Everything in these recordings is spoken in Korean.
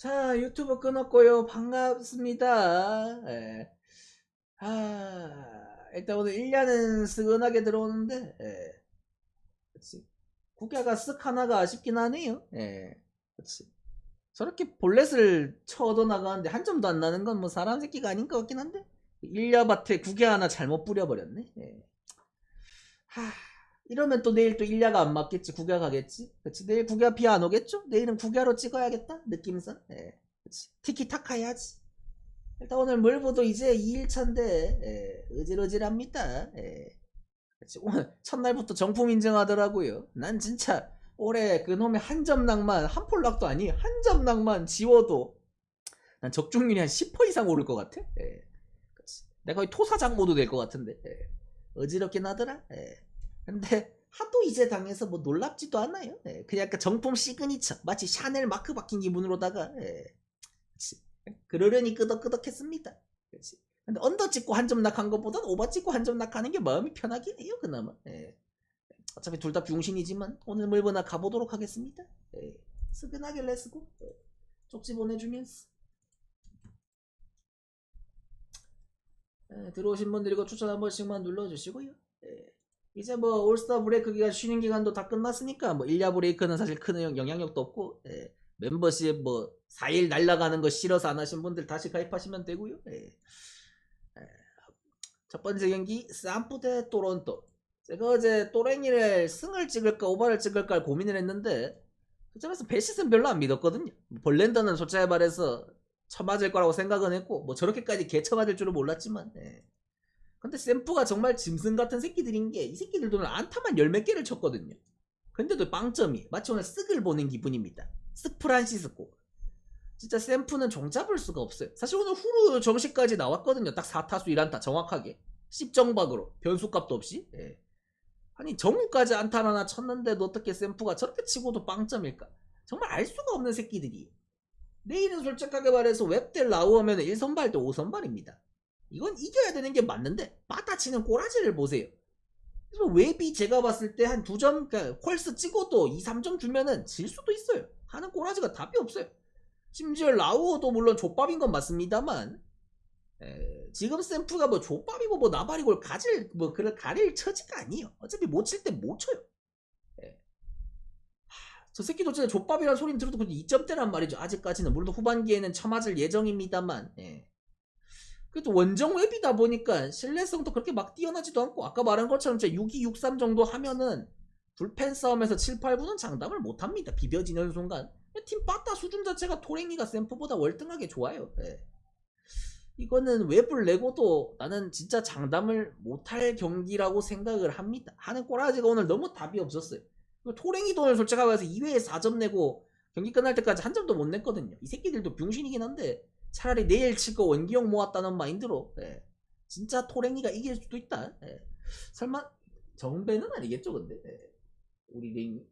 자, 유튜브 끊었고요. 반갑습니다. 예. 일단 오늘 1냐는 스근하게 들어오는데, 예. 그치. 국야가 쓱 하나가 아쉽긴 하네요. 예. 그치. 저렇게 볼넷을 쳐 얻어 나가는데 한 점도 안 나는 건 뭐 사람 새끼가 아닌 것 같긴 한데, 1야밭에 국야 하나 잘못 뿌려버렸네. 예. 하, 이러면 또 내일 또 1야가 안 맞겠지. 국야 가겠지. 그치. 내일 국야 비 안 오겠죠? 내일은 국야로 찍어야겠다. 느낌상. 예. 그치. 티키타카 해야지. 일단 오늘 물보도 이제 2일차인데 어질어질합니다. 그치. 오늘 첫날부터 정품 인증하더라고요. 난 진짜 올해 그놈의 한 점 낭만 한 폴락도 아니 한 점 낭만 지워도 난 적중률이 한 10% 이상 오를 것 같아. 그치. 내가 거의 토사장 모드 될 것 같은데 어지럽긴 하더라. 근데 하도 이제 당해서 뭐 놀랍지도 않아요. 그냥 약간 정품 시그니처 마치 샤넬 마크 박힌 기분으로다가 그치. 그러려니 끄덕끄덕했습니다. 그치. 근데 언더 찍고 한 점 낙한 것보단 오버 찍고 한 점 낙하는 게 마음이 편하긴 해요, 그나마. 어차피 둘 다 병신이지만 오늘 물보나 가보도록 하겠습니다. 스근하게 렛츠고. 쪽지 보내주면서. 들어오신 분들 이거 추천 한 번씩만 눌러주시고요. 이제 뭐 올스타 브레이크 기간 쉬는 기간도 다 끝났으니까 뭐 1야 브레이크는 사실 큰 영향력도 없고 멤버십 뭐 4일 날라가는 거 싫어서 안 하신 분들 다시 가입하시면 되고요. 첫 번째 경기 산프 대 토론토. 제가 어제 또랭이를 승을 찍을까 오버를 찍을까 고민을 했는데 그점에서 배시은 별로 안 믿었거든요. 벌렌더는 솔직히 말해서 쳐맞을 거라고 생각은 했고 뭐 저렇게까지 개쳐맞을 줄은 몰랐지만 근데 샘프가 정말 짐승 같은 새끼들인 게 이 새끼들도 오늘 안타만 열 몇 개를 쳤거든요. 근데도 빵점이 마치 오늘 쓱을 보는 기분입니다. 쓱 프란시스코. 진짜 샘프는 종잡을 수가 없어요. 사실 오늘 후루 정식까지 나왔거든요. 딱 4타수 1안타 정확하게. 10정박으로 변수값도 없이. 아니 정우까지 안타 하나 쳤는데도 어떻게 샘프가 저렇게 치고도 빵점일까? 정말 알 수가 없는 새끼들이. 내일은 솔직하게 말해서 웹델 나오면 1선발 대 5선발입니다. 이건 이겨야 되는 게 맞는데 빠따치는 꼬라지를 보세요. 그래서 웹이 제가 봤을 때 한 2점 그러니까 콜스 찍어도 2, 3점 주면은 질 수도 있어요. 하는 꼬라지가 답이 없어요. 심지어 라우어도 물론 족밥인 건 맞습니다만 지금 샘프가 뭐 족밥이고 뭐 나발이고 가질 뭐 그럴 가릴 처지가 아니에요. 어차피 못 칠 때 못 쳐요. 저 새끼도 진짜 족밥이라는 소리는 들어도 2점대란 말이죠. 아직까지는 물론 후반기에는 쳐맞을 예정입니다만 그래도 원정 웹이다 보니까 신뢰성도 그렇게 막 뛰어나지도 않고 아까 말한 것처럼 6-2, 6-3 정도 하면은 불펜 싸움에서 7, 8구는 장담을 못합니다. 비벼지는 순간 팀 빠따 수준 자체가 토랭이가 샘프보다 월등하게 좋아요. 이거는 웹을 내고도 나는 진짜 장담을 못할 경기라고 생각을 합니다. 하는 꼬라지가 오늘 너무 답이 없었어요. 토랭이도 오늘 솔직하게 말해서 2회에 4점 내고 경기 끝날 때까지 한 점도 못 냈거든요. 이 새끼들도 병신이긴 한데 차라리 내일 칠 거 원기용 모았다는 마인드로 진짜 토랭이가 이길 수도 있다. 설마 정배는 아니겠죠 근데 우리 랭이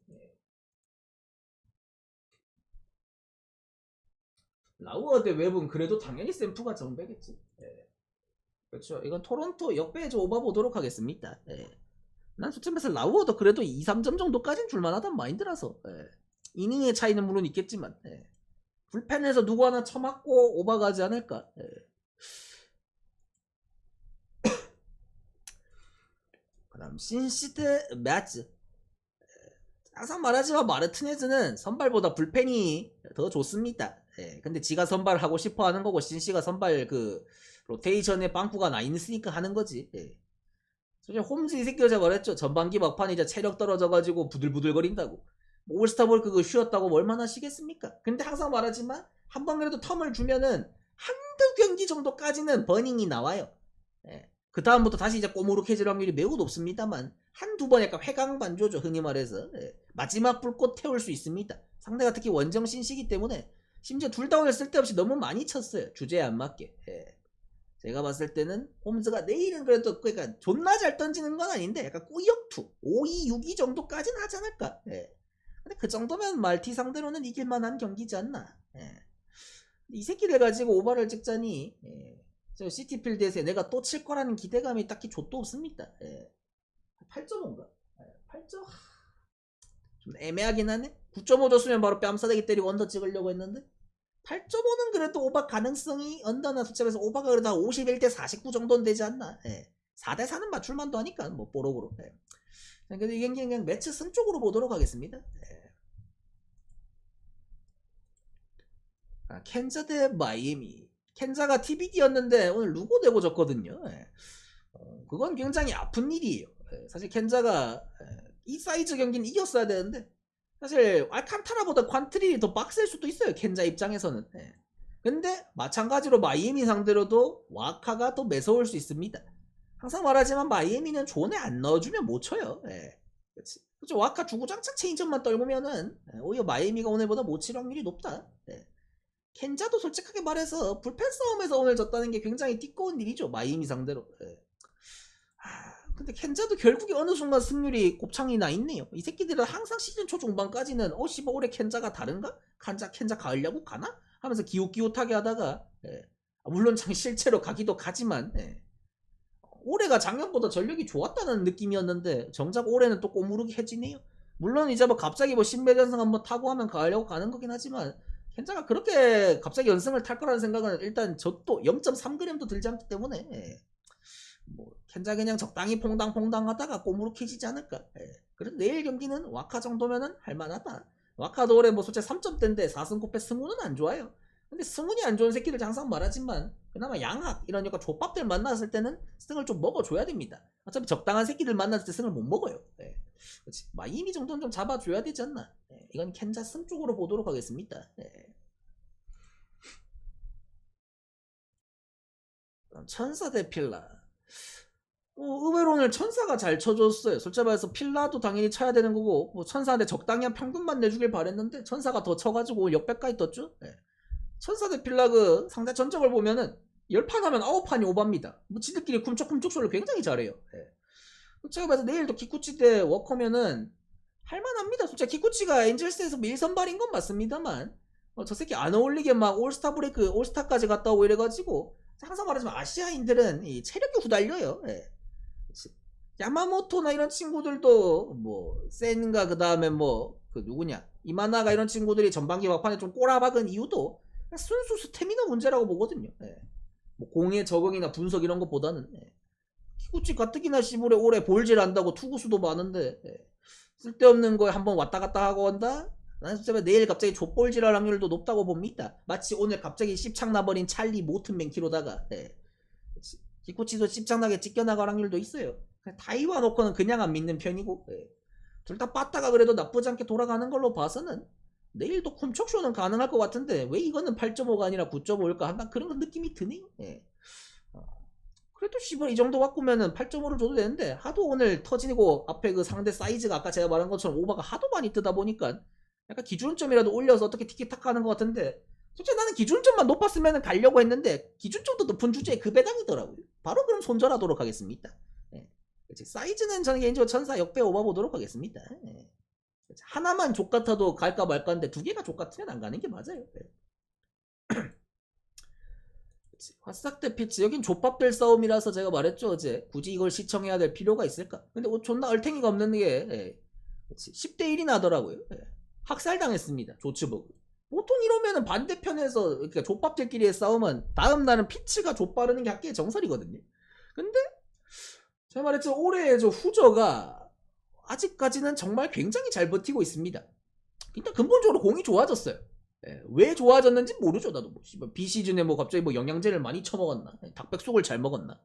라우어 대 웹은 그래도 당연히 샘프가 정배겠지. 그렇죠. 이건 토론토 역배에 좀 오바보도록 하겠습니다. 난 솔직히 말해서 라우어도 그래도 2, 3점 정도까진 줄만하단 마인드라서 이닝의 차이는 물론 있겠지만 불펜에서 누구 하나 쳐맞고 오버가지 않을까. 그 다음 신시드 매츠. 항상 말하지만 마르티네즈는 선발보다 불펜이 더 좋습니다. 근데 지가 선발하고 싶어 하는 거고 신시가 선발 그 로테이션에 빵꾸가 나 있으니까 하는 거지. 솔직히 홈즈 이 새끼가 제가 말했죠. 전반기 막판에 이제 체력 떨어져가지고 부들부들거린다고. 뭐 올스타볼 그거 쉬었다고 뭐 얼마나 쉬겠습니까? 근데 항상 말하지만 한 번 그래도 텀을 주면은 한두 경기 정도까지는 버닝이 나와요. 그 다음부터 다시 이제 꼬무룩해질 확률이 매우 높습니다만 한두 번 약간 회강반조죠 흔히 말해서 마지막 불꽃 태울 수 있습니다. 상대가 특히 원정 신시기 때문에 심지어 둘 다 오늘 쓸데없이 너무 많이 쳤어요. 주제에 안 맞게. 제가 봤을 때는 홈즈가 내일은 그래도 그러니까 존나 잘 던지는 건 아닌데 약간 꾸역투 5-2, 6-2 정도까지는 하지 않을까. 근데 그 정도면 말티 상대로는 이길만한 경기지 않나. 이 새끼들 가지고 오버를 찍자니 저 시티필드에서 내가 또 칠 거라는 기대감이 딱히 좆도 없습니다. 8.5인가? 8점? 좀 애매하긴 하네. 9.5 줬으면 바로 뺨싸대기 때리고 언더 찍으려고 했는데 8.5는 그래도 오바 가능성이 언더나 숫자에서 오바가 그래도 51대 49 정도는 되지 않나. 4대 4는 맞출만도 하니까 뭐 뽀록으로. 그래도 이 경기 그냥 매치 승 쪽으로 보도록 하겠습니다. 켄자 대 마이애미. 켄자가 TBD였는데 오늘 루고 대고 졌거든요. 그건 굉장히 아픈 일이에요. 사실 켄자가 이 사이즈 경기는 이겼어야 되는데 사실 알칸타라보다 퀀트릴이 더 빡셀 수도 있어요. 켄자 입장에서는. 근데 마찬가지로 마이애미 상대로도 와카가 더 매서울 수 있습니다. 항상 말하지만 마이애미는 존에 안 넣어주면 못 쳐요. 그렇죠. 와카 주구장창 체인점만 떨구면은 오히려 마이애미가 오늘보다 못 칠 확률이 높다. 켄자도 솔직하게 말해서 불펜 싸움에서 오늘 졌다는 게 굉장히 띠꺼운 일이죠. 마이애미 상대로. 근데 켄자도 결국에 어느 순간 승률이 곱창이 나 있네요. 이 새끼들은 항상 시즌 초중반까지는 씨발 올해 켄자가 다른가? 켄자 가을 야구 가나? 하면서 기웃기웃하게 하다가 물론 실제로 가기도 가지만 올해가 작년보다 전력이 좋았다는 느낌이었는데 정작 올해는 또 꼬무르기해지네요. 물론 이제 뭐 갑자기 뭐 신매전승 한번 타고 하면 가을 야구 가는 거긴 하지만 켄자가 그렇게 갑자기 연승을 탈 거라는 생각은 일단 저도 0.3g도 들지 않기 때문에 뭐 켄자 그냥 적당히 퐁당퐁당 하다가 꼬무룩해지지 않을까. 그래도 내일 경기는 와카 정도면은 할만하다. 와카도 올해 뭐 솔직히 3점대인데 4승 9패 승우는 안 좋아요. 근데 승운이 안 좋은 새끼들 항상 말하지만 그나마 양학 이런 약간 족밥들 만났을 때는 승을 좀 먹어줘야 됩니다. 어차피 적당한 새끼들 만났을 때 승을 못 먹어요. 그렇지. 마이미 정도는 좀 잡아줘야 되지 않나. 이건 켄자 승 쪽으로 보도록 하겠습니다. 그럼 천사 대 필라. 의외로 오늘 천사가 잘 쳐줬어요. 솔직히 말해서 필라도 당연히 쳐야 되는 거고 뭐 천사한테 적당히 한 평균만 내주길 바랬는데 천사가 더 쳐가지고 역배까지 떴죠. 천사 대 필라 그 상대 전적을 보면은 10판 하면 9판이 오바입니다. 뭐 지들끼리 쿰쩍쿰쩍 쇼를 굉장히 잘해요. 솔직히 말해서 내일도 키쿠치 대 워커면은 할만합니다. 솔직히 키쿠치가 엔젤스에서 밀선발인 건 맞습니다만 저 새끼 안 어울리게 막 올스타 브레이크 올스타까지 갔다 오고 이래가지고 항상 말하지만 아시아인들은 이 체력이 후달려요. 야마모토나 이런 친구들도 뭐 센가 그 다음에 뭐 그 누구냐 이마나가 이런 친구들이 전반기 막판에 좀 꼬라박은 이유도 순수 스태미너 문제라고 보거든요. 뭐 공의 적응이나 분석 이런 것보다는 키구치 가뜩이나 시골에 오래 볼질 한다고 투구수도 많은데 쓸데없는 거에 한번 왔다 갔다 하고 한다. 나는 진짜 내일 갑자기 족볼질할 확률도 높다고 봅니다. 마치 오늘 갑자기 씹창 나버린 찰리 모튼 맨키로다가 키쿠치도 씹창나게 찢겨나갈 확률도 있어요. 다이와 놓고는 그냥 안 믿는 편이고 둘 다 빠따가 그래도 나쁘지 않게 돌아가는 걸로 봐서는 내일도 쿰척쇼는 가능할 것 같은데 왜 이거는 8.5가 아니라 9.5일까 한다 그런 느낌이 드네요. 그래도 씨발 이 정도 바꾸면은 8.5를 줘도 되는데 하도 오늘 터지고 앞에 그 상대 사이즈가 아까 제가 말한 것처럼 오바가 하도 많이 뜨다 보니까 약간 기준점이라도 올려서 어떻게 티키타카 하는 것 같은데 솔직히 나는 기준점만 높았으면 가려고 했는데 기준점도 높은 주제에 그 배당이더라고요. 바로 그럼 손절하도록 하겠습니다. 사이즈는 저는 개인적으로 천사 역배 오바 보도록 하겠습니다. 하나만 족같아도 갈까 말까인데 두 개가 족같으면 안 가는 게 맞아요. 화싹 대 피치 여긴 족밥들 싸움이라서 제가 말했죠 어제 굳이 이걸 시청해야 될 필요가 있을까. 근데 존나 얼탱이가 없는 게 10대 1이 나더라고요. 학살당했습니다. 조츠버그. 보통 이러면은 반대편에서 그러니까 족밥들끼리의 싸움은 다음날은 피치가 족바르는 게 학계의 정설이거든요. 근데 제가 말했죠 올해 저 후저가 아직까지는 정말 굉장히 잘 버티고 있습니다. 일단 근본적으로 공이 좋아졌어요. 왜 좋아졌는지 모르죠. 나도 뭐 비시즌에 뭐 갑자기 뭐 영양제를 많이 처먹었나 닭백숙을 잘 먹었나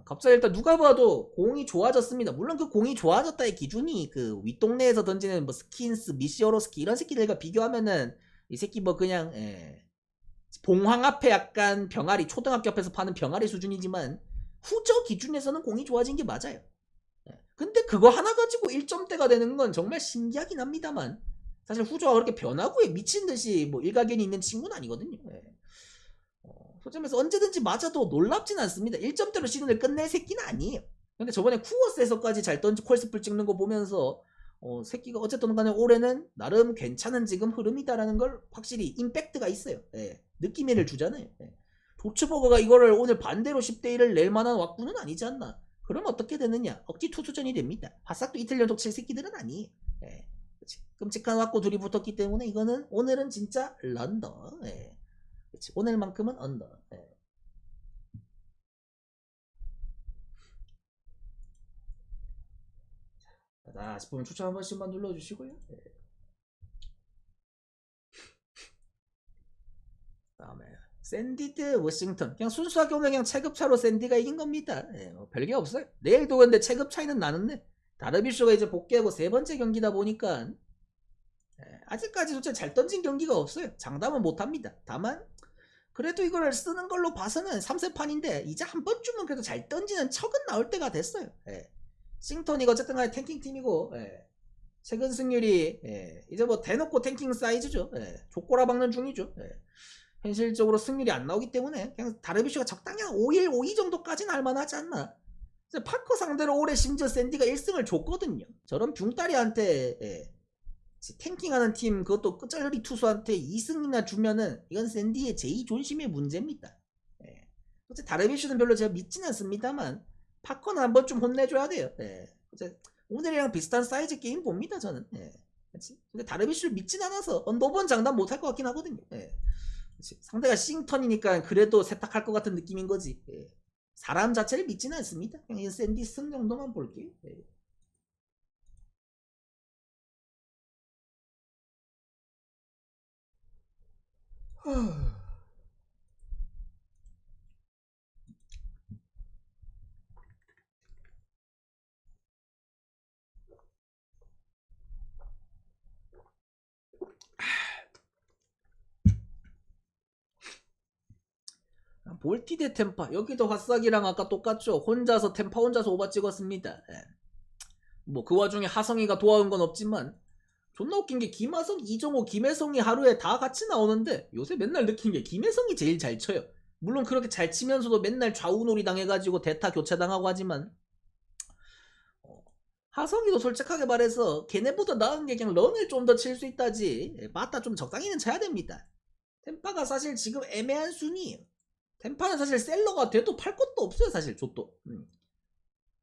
갑자기 일단 누가 봐도 공이 좋아졌습니다. 물론 그 공이 좋아졌다의 기준이 그 윗동네에서 던지는 뭐 스킨스 미시어로스키 이런 새끼들과 비교하면은 이 새끼 뭐 그냥 봉황 앞에 약간 병아리 초등학교 앞에서 파는 병아리 수준이지만 후저 기준에서는 공이 좋아진 게 맞아요. 근데 그거 하나 가지고 1점대가 되는 건 정말 신기하긴 합니다만 사실 후저가 그렇게 변화구에 미친듯이 뭐 일가견이 있는 친구는 아니거든요. 솔직히 말해서 언제든지 맞아도 놀랍진 않습니다. 1점대로 시즌을 끝낼 새끼는 아니에요. 근데 저번에 쿠어스에서까지 잘 던지 콜스풀 찍는 거 보면서 새끼가 어쨌든 간에 올해는 나름 괜찮은 지금 흐름이다라는 걸 확실히 임팩트가 있어요. 느낌을 주잖아요. 조츠버거가 이거를 오늘 반대로 10대 1을 낼 만한 왁구는 아니지 않나. 그럼 어떻게 되느냐? 억지 투수전이 됩니다. 바싹도 이틀 연속 칠 새끼들은 아니에요. 그치. 끔찍한 왁구 둘이 붙었기 때문에 이거는 오늘은 진짜 런더. 예. 그치. 오늘만큼은 언더. 예. 자, 싶으면 추천 한 번씩만 눌러주시고요. 예. 다음에 샌디드 워싱턴. 그냥 순수하게 오늘 그냥 체급차로 샌디가 이긴 겁니다. 예, 뭐 별게 없어요. 내일도 근데 체급 차이는 나는데 다르비슈가 이제 복귀하고 세 번째 경기다 보니까 아직까지 솔직히 잘 던진 경기가 없어요. 장담은 못합니다. 다만 그래도 이걸 쓰는 걸로 봐서는 3세판인데 이제 한 번쯤은 그래도 잘 던지는 척은 나올 때가 됐어요. 예. 싱턴이가 어쨌든 간에 탱킹팀이고 최근 승률이 이제 뭐 대놓고 탱킹 사이즈죠. 족꼬라 박는 중이죠. 현실적으로 승률이 안 나오기 때문에 그냥 다르비슈가 적당히 한 5일, 5위 정도까지는 할만하지 않나. 파커 상대로 올해 심지어 샌디가 1승을 줬거든요. 저런 붕따리한테 탱킹하는 팀 그것도 끝자리 투수한테 2승이나 주면은 이건 샌디의 제2존심의 문제입니다. 다르비슈는 별로 제가 믿지는 않습니다만 파커는 한번 좀 혼내줘야 돼요. 오늘이랑 비슷한 사이즈 게임 봅니다 저는. 근데 다르비슈를 믿진 않아서 언더번 장담 못할 것 같긴 하거든요. 상대가 싱턴이니까 그래도 세탁할 것 같은 느낌인 거지. 사람 자체를 믿지는 않습니다. 그냥 샌디 승 정도만 볼게요. 볼티 대 템파. 여기도 화싹이랑 아까 똑같죠. 혼자서 템파 혼자서 오바 찍었습니다. 뭐 그 와중에 하성이가 도와온 건 없지만 존나 웃긴 게 김하성, 이정호, 김혜성이 하루에 다 같이 나오는데 요새 맨날 느낀 게 김혜성이 제일 잘 쳐요. 물론 그렇게 잘 치면서도 맨날 좌우놀이 당해가지고 대타 교체당하고 하지만 하성이도 솔직하게 말해서 걔네보다 나은 게 그냥 런을 좀 더 칠 수 있다지. 맞다, 좀 적당히는 쳐야 됩니다. 템파가 사실 지금 애매한 순위예요. 템파는 사실 셀러가 돼도 팔 것도 없어요 사실 좆도.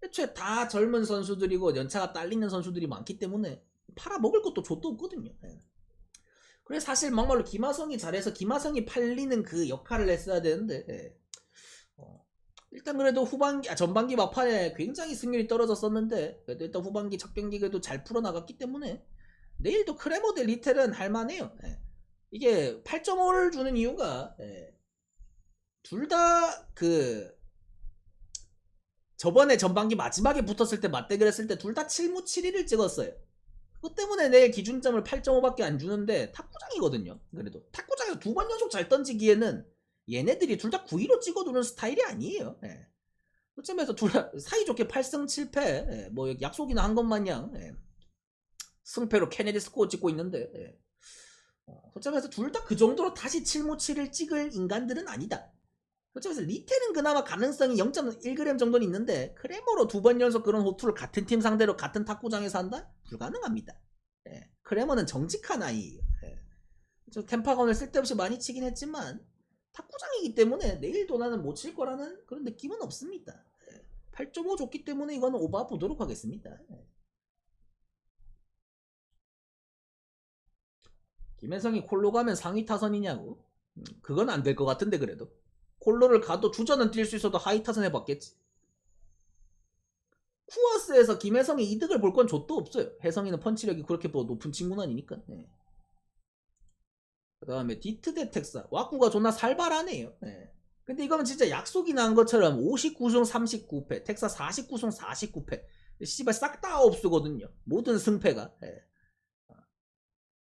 애초에 다 젊은 선수들이고 연차가 딸리는 선수들이 많기 때문에 팔아먹을 것도 좆도 없거든요. 그래서 사실 막말로 김하성이 잘해서 김하성이 팔리는 그 역할을 했어야 되는데 일단 그래도 전반기 막판에 굉장히 승률이 떨어졌었는데 그래도 일단 후반기 첫 경기 그래도 잘 풀어나갔기 때문에 내일도 크레모 대 리텔은 할만해요. 이게 8.5를 주는 이유가 둘 다 저번에 전반기 마지막에 붙었을 때 맞대결 했을 때 둘 다 7무 7위를 찍었어요. 그것 때문에 내일 기준점을 8.5밖에 안 주는데 탁구장이거든요. 그래도 탁구장에서 두 번 연속 잘 던지기에는 얘네들이 둘 다 9위로 찍어두는 스타일이 아니에요. 그쯤에서 둘 다 사이좋게 8승 7패 뭐 약속이나 한 것 마냥 승패로 케네디 스코어 찍고 있는데 그쯤에서 둘 다 그 정도로 다시 7무 7을 찍을 인간들은 아니다. 그래서 리텔은 그나마 가능성이 0.1g 정도는 있는데 크레모로 두 번 연속 그런 호투를 같은 팀 상대로 같은 탁구장에서 한다? 불가능합니다. 크레모는 정직한 아이예요. 템파가 오늘 쓸데없이 많이 치긴 했지만 탁구장이기 때문에 내일도 나는 못 칠 거라는 그런 느낌은 없습니다. 8.5 줬기 때문에 이거는 오버 보도록 하겠습니다. 김혜성이 콜로 가면 상위 타선이냐고? 그건 안 될 것 같은데 그래도 콜로를 가도 주전은 뛸 수 있어도 하이 타선 해봤겠지. 쿠어스에서 김혜성이 이득을 볼 건 좆도 없어요. 혜성이는 펀치력이 그렇게 뭐 높은 친구는 아니니까. 그 다음에 디트 대 텍사. 와꾸가 존나 살벌하네요. 근데 이거는 진짜 약속이 난 것처럼 59승 39패, 텍사 49승 49패. 씨발 싹 다 없수거든요. 모든 승패가.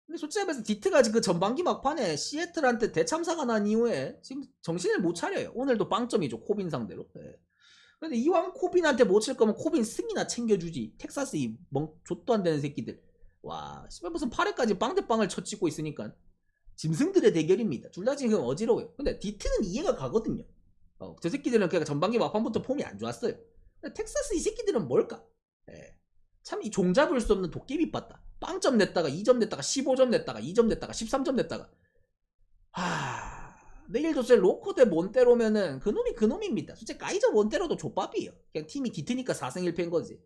근데 솔직히 말해서 디트가 그 전반기 막판에 시애틀한테 대참사가 난 이후에 지금 정신을 못 차려요. 오늘도 빵점이죠. 코빈 상대로. 근데 이왕 코빈한테 못 칠 거면 코빈 승이나 챙겨주지. 텍사스 이 족도 안 되는 새끼들. 와, 씨발 무슨 8회까지 빵대빵을 쳐찍고 있으니까 짐승들의 대결입니다. 둘 다 지금 어지러워요. 근데 디트는 이해가 가거든요. 저 새끼들은 그냥 전반기 막판부터 폼이 안 좋았어요. 근데 텍사스 이 새끼들은 뭘까? 참 이 종잡을 수 없는 도깨비 봤다. 빵점 냈다가 2점 냈다가 15점 냈다가 2점 냈다가 13점 냈다가 내일도 제 로코 대 몬테로면은 그놈이 그놈입니다. 솔직히 가이저 몬테로도 족밥이에요. 그냥 팀이 디트니까 4승 1패인 거지.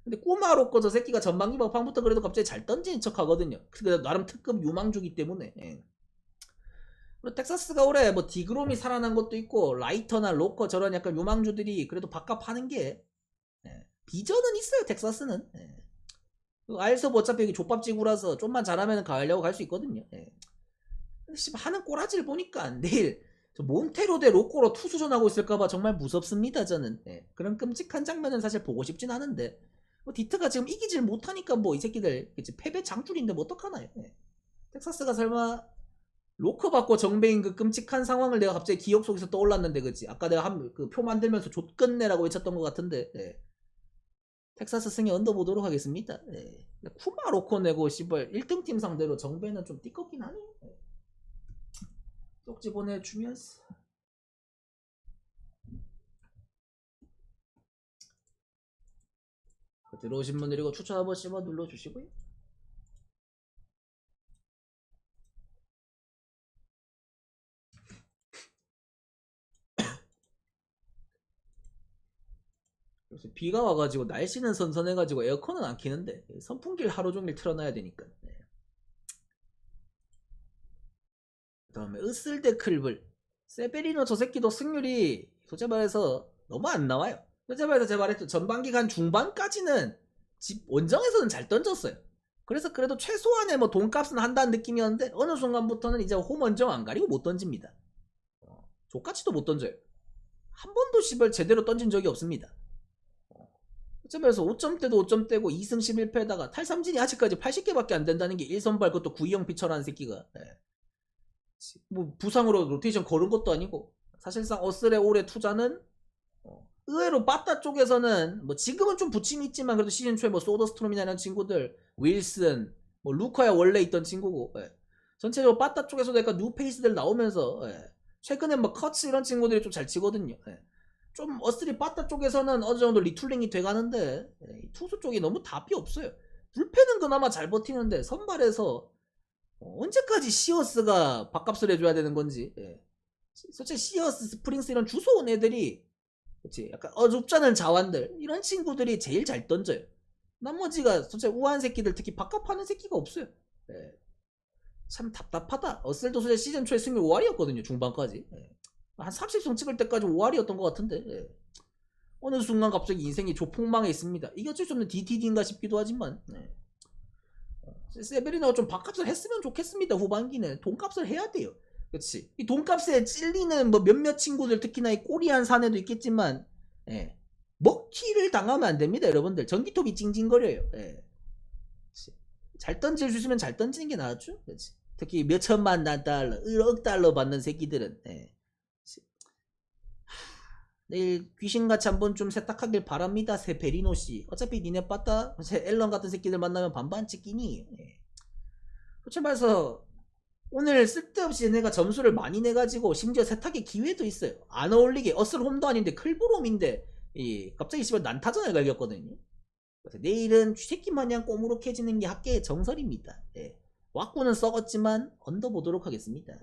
근데 꼬마로꺼 저 새끼가 전반기 막판부터 그래도 갑자기 잘 던지는 척 하거든요. 그래도 나름 특급 유망주기 때문에. 예. 그리고 텍사스가 올해 뭐 디그롬이 살아난 것도 있고 라이터나 로커 저런 약간 유망주들이 그래도 바깥 파는 게 비전은 있어요. 텍사스는. 알섭 어차피 여기 족밥지구라서 좀만 잘하면 가려고 갈 수 있거든요. 하는 꼬라지를 보니까 내일 저 몬테로 대 로꼬로 투수전하고 있을까봐 정말 무섭습니다. 저는. 그런 끔찍한 장면은 사실 보고 싶진 않은데 뭐 디트가 지금 이기질 못하니까 뭐 이 새끼들 패배 장줄인데 뭐 어떡하나요. 텍사스가 설마 로커 받고 정배인 그 끔찍한 상황을 내가 갑자기 기억 속에서 떠올랐는데 그치? 아까 내가 그 표 만들면서 좆끝내라고 외쳤던 것 같은데 텍사스 승에 얹어보도록 하겠습니다. 쿠마 로커 내고 씨발 1등팀 상대로 정배는 좀 띠껍긴 하네. 쪽지 보내주면서 들어오신 분들 이거 추천 한 번씩 눌러주시고요. 그래서 비가 와가지고 날씨는 선선해가지고 에어컨은 안 켜는데 선풍기를 하루 종일 틀어놔야 되니까. 그 다음에 으슬데클블 세베리노 저 새끼도 승률이 솔직히 말해서 너무 안 나와요. 솔직히 말해서 제가 말했죠. 전반기 간 중반까지는 집 원정에서는 잘 던졌어요. 그래서 그래도 최소한의 뭐 돈값은 한다는 느낌이었는데 어느 순간부터는 이제 홈 원정 안 가리고 못 던집니다. 족같이도 못 던져요. 한 번도 씨발 제대로 던진 적이 없습니다. 어쩌면서 5점대도 5점대고 2승 11패에다가 탈삼진이 아직까지 80개밖에 안 된다는 게 1선발 그것도 구이형 피처라는 새끼가 뭐 부상으로 로테이션 걸은 것도 아니고 사실상 어슬의 올해 투자는 의외로 빠따 쪽에서는 뭐 지금은 좀 부침이 있지만 그래도 시즌 초에 뭐 소더스트롬이나 이런 친구들 윌슨 뭐 루카야 원래 있던 친구고 전체적으로 빠따 쪽에서도 약간 뉴페이스들 나오면서 최근에 뭐 커츠 이런 친구들이 좀 잘 치거든요. 좀 어슬이 빠따 쪽에서는 어느 정도 리툴링이 돼가는데 투수 쪽이 너무 답이 없어요. 불펜은 그나마 잘 버티는데 선발에서 언제까지 시어스가 밥값을 해줘야 되는 건지. 솔직히 시어스, 스프링스 이런 주소온 애들이 그치 약간 어줍잖은 자완들 이런 친구들이 제일 잘 던져요. 나머지가 솔직히 우한 새끼들 특히 밥값 하는 새끼가 없어요. 참 답답하다. 어슬도 솔직히 시즌 초에 승률 5할이었거든요. 중반까지. 한 30승 찍을 때까지 5할이었던 것 같은데 어느 순간 갑자기 인생이 조폭망해 있습니다. 이게 어쩔 수 없는 DTD인가 싶기도 하지만 세베리노가 좀 밥값을 했으면 좋겠습니다. 후반기는 돈값을 해야 돼요. 그렇지. 이 돈값에 찔리는 뭐 몇몇 친구들 특히나 이 꼬리한 사내도 있겠지만 먹튀를 당하면 안 됩니다. 여러분들 전기톱이 찡찡거려요. 잘 던져주시면 잘 던지는 게 낫죠. 그렇지. 특히 몇 천만 달러, 억 달러 받는 새끼들은 내일 귀신같이 한번 좀 세탁하길 바랍니다. 세베리노씨. 어차피 니네 빠따 앨런 같은 새끼들 만나면 반반 찍기니. 솔직히 말해서 오늘 쓸데없이 내가 점수를 많이 내가지고 심지어 세탁의 기회도 있어요. 안 어울리게 어슬 홈도 아닌데 클브롬인데 갑자기 씨발 난타전을 갈겼거든요. 그래서 내일은 쥐새끼 마냥 꼬무룩해지는 게 학계의 정설입니다. 왁구는 썩었지만 얹어보도록 하겠습니다.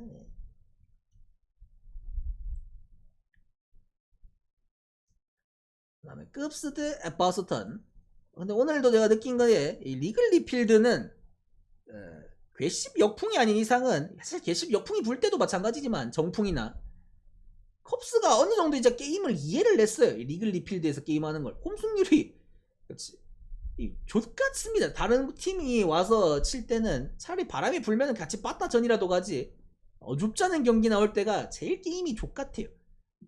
그 다음에 급스 대 버스턴. 근데 오늘도 내가 느낀 거에 리글리 필드는 궤십 역풍이 아닌 이상은 사실 궤십 역풍이 불 때도 마찬가지지만 정풍이나 컵스가 어느 정도 이제 게임을 이해를 했어요. 리글리 필드에서 게임하는 걸. 홈승률이 그렇지. 좆같습니다. 다른 팀이 와서 칠 때는 차라리 바람이 불면 같이 빠따전이라도 가지. 어줍잖은 경기 나올 때가 제일 게임이 족같아요.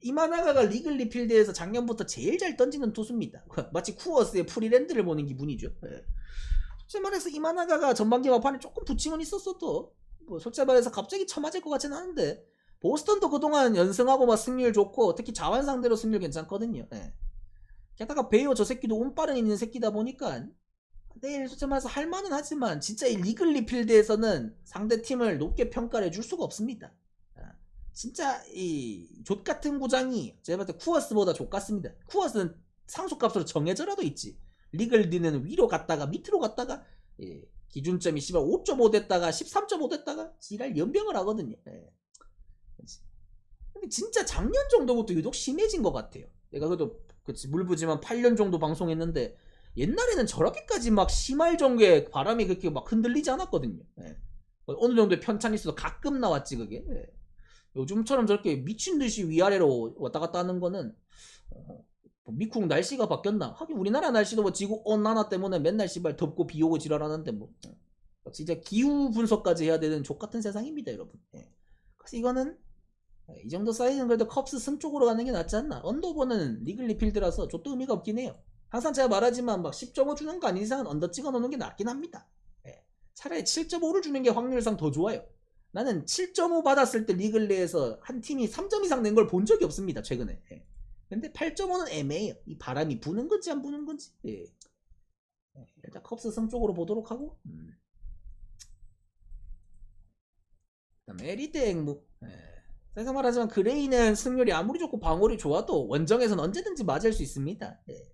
이마나가가 리글리 필드에서 작년부터 제일 잘 던지는 투수입니다. 마치 쿠어스의 프리랜드를 보는 기분이죠. 솔직히 말해서 이마나가가 전반기 막판에 조금 부침은 있었어도 뭐 솔직히 말해서 갑자기 쳐맞을 것 같지는 않은데 보스턴도 그동안 연승하고 막 승률 좋고 특히 자완 상대로 승률 괜찮거든요. 게다가 베이오 저 새끼도 운빨은 있는 새끼다 보니까 내일 솔직히 말해서 할만은 하지만 진짜 이 리글리 필드에서는 상대팀을 높게 평가를 해줄 수가 없습니다. 진짜 이 족같은 구장이 제가 봤을 때 쿠어스보다 족같습니다. 쿠어스는 상속값으로 정해져라도 있지. 리글리는 위로 갔다가 밑으로 갔다가 기준점이 씨발 5.5 됐다가 13.5 됐다가 지랄 연병을 하거든요. 근데 진짜 작년 정도부터 유독 심해진 것 같아요. 내가 그래도 그치 물부지만 8년 정도 방송했는데 옛날에는 저렇게까지 막 심할 정도의 바람이 그렇게 막 흔들리지 않았거든요. 예. 어느 정도의 편차는 있어도 가끔 나왔지 그게. 예. 요즘처럼 저렇게 미친 듯이 위아래로 왔다 갔다 하는 거는 미국 날씨가 바뀌었나? 하긴 우리나라 날씨도 뭐 지구 온난화 때문에 맨날 씨발 덥고 비 오고 지랄하는데 뭐 진짜 기후 분석까지 해야 되는 족같은 세상입니다 여러분. 예. 그래서 이거는 이 정도 사이즈는 그래도 컵스 승 쪽으로 가는 게 낫지 않나? 언더보는 리글리 필드라서 족도 의미가 없긴 해요. 항상 제가 말하지만 막 10.5 주는 거 아닌 이상은 언더 찍어 놓는 게 낫긴 합니다. 예. 차라리 7.5를 주는 게 확률상 더 좋아요. 나는 7.5 받았을 때 리글리에서 한 팀이 3점 이상 낸 걸 본 적이 없습니다 최근에. 예. 근데 8.5는 애매해요. 이 바람이 부는 건지 안 부는 건지. 예. 일단 컵스 승 쪽으로 보도록 하고. 그다음에 에리드 앵무. 제가 말하지만 그레이는 승률이 아무리 좋고 방어력이 좋아도 원정에서는 언제든지 맞을 수 있습니다. 예.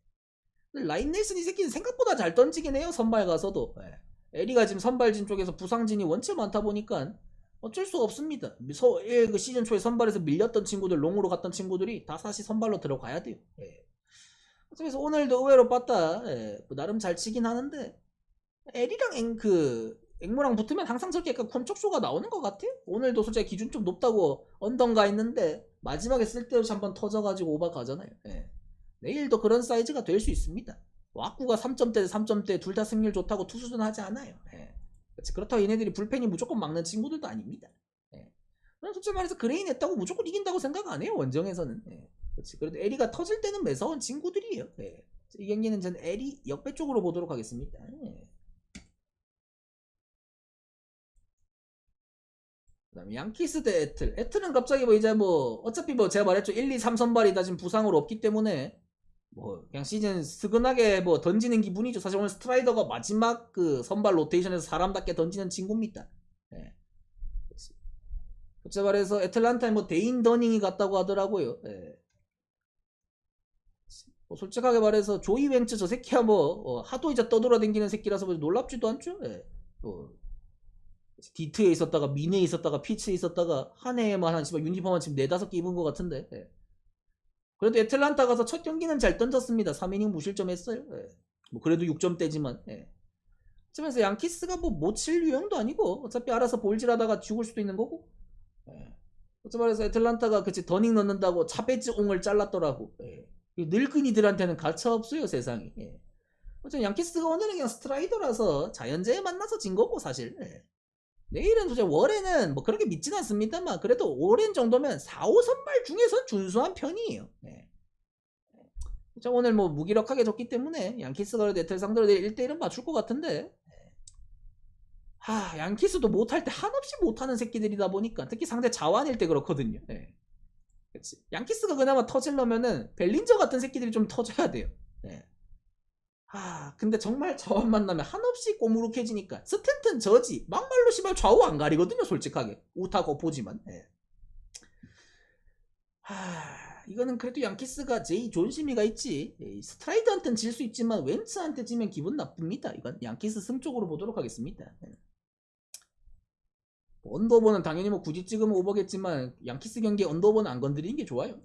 라인 넬슨 이 새끼는 생각보다 잘 던지긴 해요. 선발 가서도. 예. 에리가 지금 선발진 쪽에서 부상진이 원체 많다 보니까 어쩔 수 없습니다. 그 시즌 초에 선발에서 밀렸던 친구들, 롱으로 갔던 친구들이 다 다시 선발로 들어가야 돼요. 예. 그래서 오늘도 의외로 봤다. 예. 나름 잘 치긴 하는데 에리랑 앵무랑 붙으면 항상 저렇게 약간 콘촉쇼가 나오는 것 같아. 오늘도 솔직히 기준 좀 높다고 언던가 했는데 마지막에 쓸데없이 한번 터져가지고 오바 가잖아요. 예. 내일도 그런 사이즈가 될 수 있습니다. 와꾸가 3점대 3점대 둘 다 승률 좋다고 투수전 하지 않아요. 예. 그렇다고 얘네들이 불펜이 무조건 막는 친구들도 아닙니다. 예. 솔직히 말해서 그레인 했다고 무조건 이긴다고 생각 안 해요. 원정에서는. 예. 그래도 에리가 터질 때는 매서운 친구들이에요. 예. 이 경기는 전 에리 역배 쪽으로 보도록 하겠습니다. 예. 그다음에 양키스 대 애틀. 애틀은 갑자기 뭐 이제 뭐 어차피 뭐 제가 말했죠. 1, 2, 3 선발이 다 지금 부상으로 없기 때문에 뭐 그냥 시즌 스근하게 뭐 던지는 기분이죠. 사실 오늘 스트라이더가 마지막 그 선발 로테이션에서 사람답게 던지는 친구입니다. 예. 그렇지 말해서 애틀란타에 뭐 데인 더닝이 갔다고 하더라고요. 예. 뭐 솔직하게 말해서 조이 벤츠 저 새끼야 뭐 하도 이제 떠돌아다니는 새끼라서 뭐 놀랍지도 않죠. 예. 뭐 디트에 있었다가 미네에 있었다가 피츠에 있었다가 한 해에만 한 유니폼만 지금 4-5개 입은 것 같은데. 예. 그래도 애틀란타 가서 첫 경기는 잘 던졌습니다. 3이닝 무실점 했어요. 예. 뭐 그래도 6점대지만. 예. 그러면서 양키스가 뭐 못 칠 유형도 아니고 어차피 알아서 볼질하다가 죽을 수도 있는 거고. 예. 그래서 말해서 애틀란타가 그치 더닝 넣는다고 차베즈 옹을 잘랐더라고. 예. 늙은이들한테는 가차 없어요 세상이. 예. 어쨌든 양키스가 오늘은 그냥 스트라이더라서 자연재해 만나서 진 거고 사실. 예. 내일은 도대체 월에는 뭐 그렇게 믿진 않습니다만 그래도 월엔 정도면 4, 5 선발 중에선 준수한 편이에요. 네. 오늘 뭐 무기력하게 졌기 때문에 양키스가 그래도 애틀 상대로 내일 1대1은 맞출 것 같은데 양키스도 못할 때 한없이 못하는 새끼들이다 보니까 특히 상대 자완일 때 그렇거든요. 네. 그치. 양키스가 그나마 터질려면은 벨린저 같은 새끼들이 좀 터져야 돼요. 네. 근데 정말 자원 만나면 한없이 꼬무룩해지니까 스탠튼 저지 막말로 씨발 좌우 안 가리거든요 솔직하게 우타 거포지만. 예. 이거는 그래도 양키스가 제이 존심이가 있지. 스트라이드한테는 질 수 있지만 웬츠한테 지면 기분 나쁩니다. 이건 양키스 승 쪽으로 보도록 하겠습니다. 예. 언더버는 당연히 뭐 굳이 찍으면 오버겠지만 양키스 경기에 언더버는 안 건드리는 게 좋아요.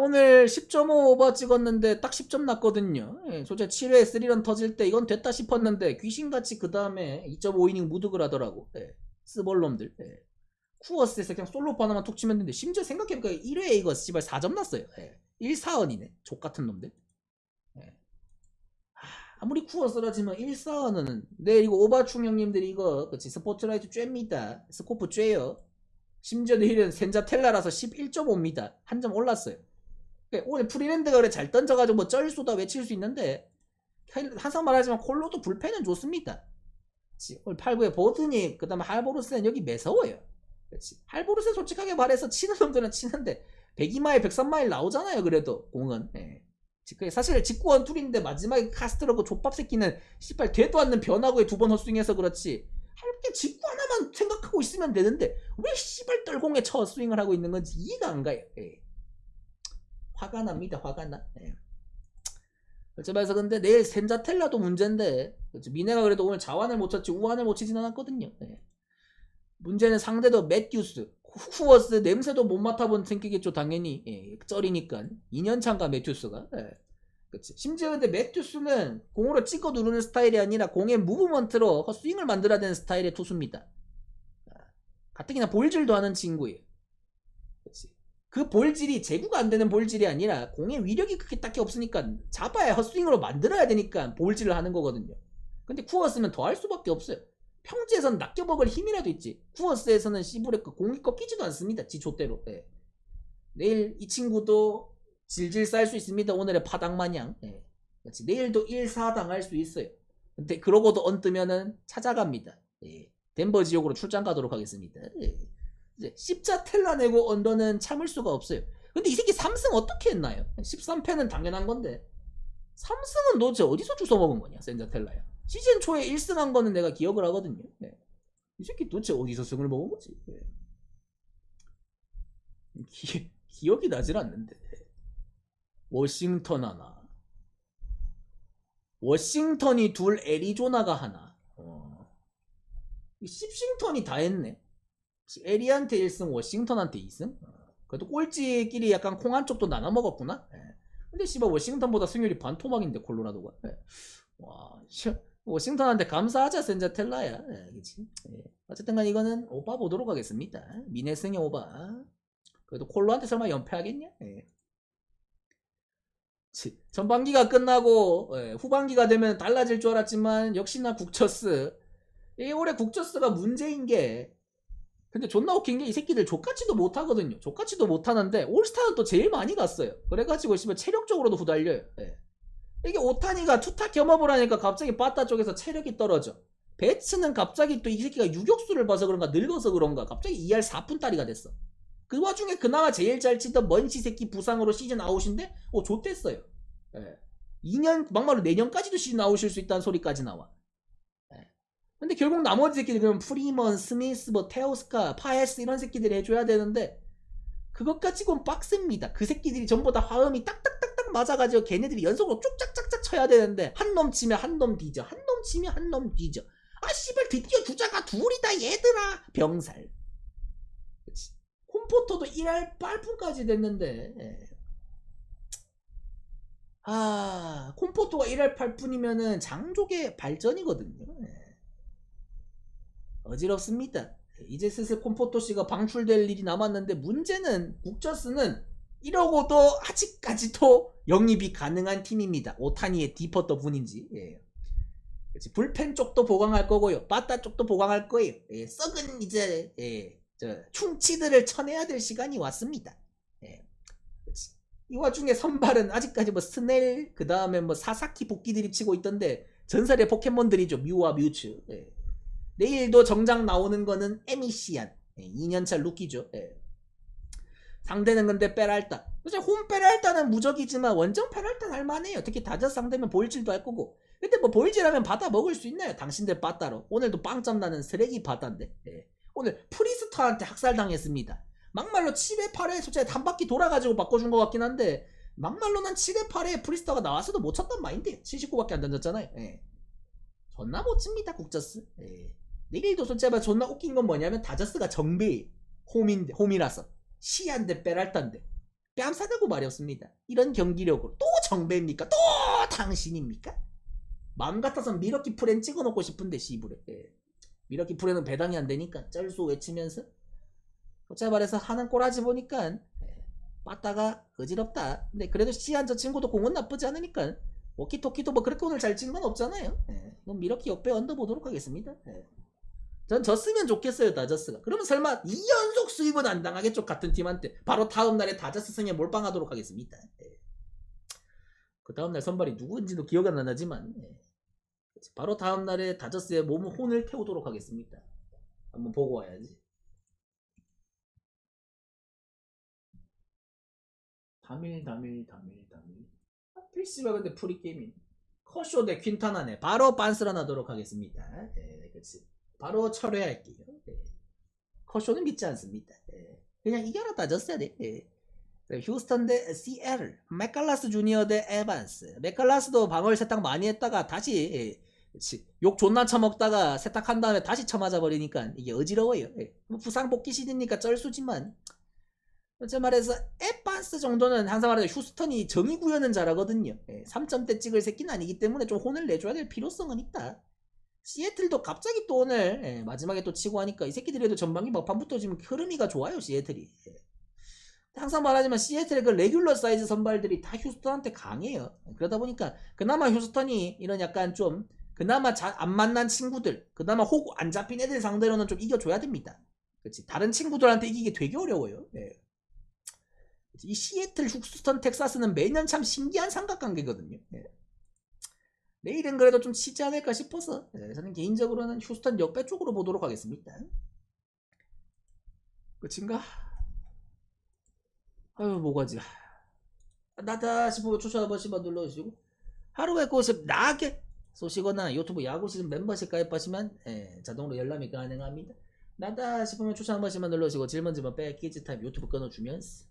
오늘 10.5 오버 찍었는데 딱 10점 났거든요. 예, 솔직히 7회 3런 터질 때 이건 됐다 싶었는데 귀신같이 그 다음에 2.5이닝 무득을 하더라고. 예, 스벌놈들. 예. 쿠어스에서 그냥 솔로파 하나만 툭 치면 되는데 심지어 생각해보니까 1회에 이거 씨발 4점 났어요. 예. 1사언이네. 족같은 놈들. 예. 아무리 쿠어스라지만 1사언은 이거 오바충 형님들이 이거 그치 스포트라이트 쬐입니다. 스코프 쬐요. 심지어 내일은 센자텔라라서 11.5입니다. 한 점 올랐어요. 오늘 프리랜드가 그래 잘 던져가지고 뭐 쩔수다 외칠 수 있는데 항상 말하지만 콜로도 불펜은 좋습니다. 그치? 오늘 8부에 보드니 그 다음에 할보르스는 여기 매서워요. 그치? 할보르스는 솔직하게 말해서 치는 놈들은 치는데 102마일 103마일 나오잖아요. 그래도 공은. 예. 사실 직구원 툴인데 마지막에 카스트로그 족밥 새끼는 씨발 되도 않는 변화구에 2번 헛스윙해서 그렇지 할 게 직구 하나만 생각하고 있으면 되는데 왜 씨발 떨공에 쳐 스윙을 하고 있는 건지 이해가 안 가요. 예. 화가 납니다. 화가 나. 예. 그래서 근데 내일 센자텔라도 문제인데 미네가 그래도 오늘 자완을 못 쳤지 우완을 못 치진 않았거든요. 예. 문제는 상대도 매튜스 쿠어스 냄새도 못 맡아본 생기겠죠 당연히. 예. 쩔이니까 2년차인가 매튜스가. 예. 그치. 심지어 근데 매튜스는 공으로 찍어 누르는 스타일이 아니라 공의 무브먼트로 스윙을 만들어야 되는 스타일의 투수입니다. 가뜩이나 볼질도 하는 친구예요. 그치. 그 볼질이 제구가 안 되는 볼질이 아니라 공의 위력이 그렇게 딱히 없으니까 잡아야 헛스윙으로 만들어야 되니까 볼질을 하는 거거든요. 근데 쿠어스면 더 할 수밖에 없어요. 평지에선 낚여먹을 힘이라도 있지. 쿠어스에서는 시브레크 공이 꺾이지도 않습니다. 지 좆대로. 네. 내일 이 친구도 질질 쌀 수 있습니다. 오늘의 파당 마냥. 네. 그렇지. 내일도 1-4당 할 수 있어요. 근데 그러고도 언뜨면은 찾아갑니다. 네. 덴버 지역으로 출장 가도록 하겠습니다. 네. 이제 십자 텔라 내고 언더는 참을 수가 없어요. 근데 이 새끼 3승 어떻게 했나요? 13패는 당연한 건데 3승은 도대체 어디서 주워 먹은 거냐? 센자 텔라야. 시즌 초에 1승 한 거는 내가 기억을 하거든요. 네. 이 새끼 도대체 어디서 승을 먹은 거지? 네. 기억이 나질 않는데. 워싱턴 하나, 워싱턴이 둘, 애리조나가 하나. 십싱턴이 다 했네. 에리한테 1승, 워싱턴한테 2승. 그래도 꼴찌끼리 약간 콩 한쪽도 나눠 먹었구나. 근데 씨발 워싱턴보다 승률이 반토막인데 콜로라도가. 와, 워싱턴한테 감사하자 센자 텔라야. 그치? 어쨌든 간 이거는 오바 보도록 하겠습니다. 미네승의 오바. 그래도 콜로한테 설마 연패하겠냐? 전반기가 끝나고 후반기가 되면 달라질 줄 알았지만 역시나 국처스. 올해 국처스가 문제인 게 근데 존나 웃긴 게 이 새끼들 족같이도 못하거든요. 족같이도 못하는데 올스타는 또 제일 많이 갔어요. 그래가지고 씨발 체력적으로도 후달려요. 이게 오타니가 투타 겸업을 하니까 갑자기 빠따 쪽에서 체력이 떨어져. 베츠는 갑자기 또 이 새끼가 유격수를 봐서 그런가 늙어서 그런가 갑자기 2할 4푼따리가 됐어. 그 와중에 그나마 제일 잘 치던 먼시 새끼 부상으로 시즌 아웃인데 좋댔어요. 2년 막말로 내년까지도 시즌 아웃일 수 있다는 소리까지 나와. 근데 결국 나머지 새끼들 그럼 프리먼, 스미스, 뭐 테오스카, 파에스 이런 새끼들이 해줘야 되는데 그것 가지고는 빡셉니다. 그 새끼들이 전부 다 화음이 딱딱딱딱 맞아가지고 걔네들이 연속으로 쭉짝짝짝 쳐야 되는데 한 놈 치면 한 놈 뒤져, 한 놈 치면 한 놈 뒤져. 아 씨발 드디어 주자가 둘이다 얘들아. 병살. 그치. 콤포터도 1할 8분까지 됐는데 콤포터가 1할 8분이면은 장족의 발전이거든요. 어지럽습니다. 이제 슬슬 콤포토씨가 방출될 일이 남았는데 문제는 국저스는 이러고도 아직까지도 영입이 가능한 팀입니다. 오타니의 디퍼터 분인지. 그치. 불펜 쪽도 보강할 거고요. 빠따 쪽도 보강할 거예요. 썩은 이제 충치들을 쳐내야 될 시간이 왔습니다. 이 와중에 선발은 아직까지 뭐 스넬 그 다음에 뭐 사사키 복귀 드립 치고 있던데 전설의 포켓몬들이죠. 뮤와 뮤츠. 내일도 정작 나오는 거는 에미시안 2년차 루키죠. 상대는 근데 페랄타. 홈 페랄타는 무적이지만 원정 페랄타는 할만해요. 특히 다저스 상대면 보일질도 할 거고. 근데 뭐 보일질하면 받아 먹을 수 있나요? 당신들 빠따로. 오늘도 빵점 나는 쓰레기 바다인데. 오늘 프리스터한테 학살당했습니다. 막말로 7회 8회 솔직히 한 바퀴 돌아가지고 바꿔준 것 같긴 한데 막말로 난 7회 8회 프리스터가 나와서도 못 쳤단 말인데 79밖에 안 던졌잖아요. 존나 못 칩니다 국저스. 내일도 솔직히 존나 웃긴 건 뭐냐면 다저스가 정배에 홈이라서 시한데 빼랄단데 뺨싸대고 말이 없습니다. 이런 경기력으로 또 정배입니까? 또 당신입니까? 마음 같아서 미러키 프렌 찍어놓고 싶은데 시부레. 미러키 프렌은 배당이 안 되니까 쩔수 외치면서 솔직히 말해서 하는 꼬라지 보니까 빠따가 어지럽다. 근데 그래도 시한 저 친구도 공은 나쁘지 않으니까 워키토키도 뭐 그렇게 오늘 잘 친 건 없잖아요. 이건 미러키 역배 얹어보도록 하겠습니다. 전 졌으면 좋겠어요 다저스가. 그러면 설마 2연속 수입은 안 당하겠죠 같은 팀한테. 바로 다음날에 다저스 승에 몰빵하도록 하겠습니다. 그 다음날 선발이 누구인지도 기억 안 나지만 바로 다음날에 다저스의 몸을 혼을 태우도록 하겠습니다. 한번 보고 와야지. 담일 필시가 근데 프리게이밍 커쇼 대 퀸타나네. 바로 빤스런 하도록 하겠습니다. 그치. 바로 철회할게요. 커쇼는 믿지 않습니다. 그냥 이겨라 다졌어야 돼. 휴스턴 대 시애틀. 맥칼라스 주니어 대 에반스. 맥칼라스도 방어를 세탁 많이 했다가 다시 욕 존나 처먹다가 세탁한 다음에 다시 쳐맞아 버리니까 이게 어지러워요. 부상 복귀 시즌이니까 쩔수지만 솔직히 말해서 에반스 정도는 항상 말해도 휴스턴이 정의 구현은 잘하거든요. 3점대 찍을 새끼는 아니기 때문에 좀 혼을 내줘야 될 필요성은 있다. 시애틀도 갑자기 또 오늘 마지막에 또 치고 하니까 이 새끼들에도 전반기 막판부터 지금 흐름이가 좋아요. 시애틀이. 항상 말하지만 시애틀의 그 레귤러 사이즈 선발들이 다 휴스턴한테 강해요. 그러다 보니까 그나마 휴스턴이 이런 약간 좀 그나마 안 만난 친구들, 그나마 호구 안 잡힌 애들 상대로는 좀 이겨줘야 됩니다. 그렇지. 다른 친구들한테 이기기 되게 어려워요. 이 시애틀, 휴스턴, 텍사스는 매년 참 신기한 삼각관계거든요. 내일은 그래도 좀 치지 않을까 싶어서 저는 개인적으로는 휴스턴 역배 쪽으로 보도록 하겠습니다. 끝인가? 아유 뭐가지. 나다 싶으면 추천 한 번씩만 눌러주시고 하루에 꼬십 나게 쏘시거나 유튜브 야구 시즌 멤버십 가입하시면 자동으로 열람이 가능합니다. 나다 싶으면 추천 한 번씩만 눌러주시고 질문 뺏기지 타임 유튜브 끊어주면서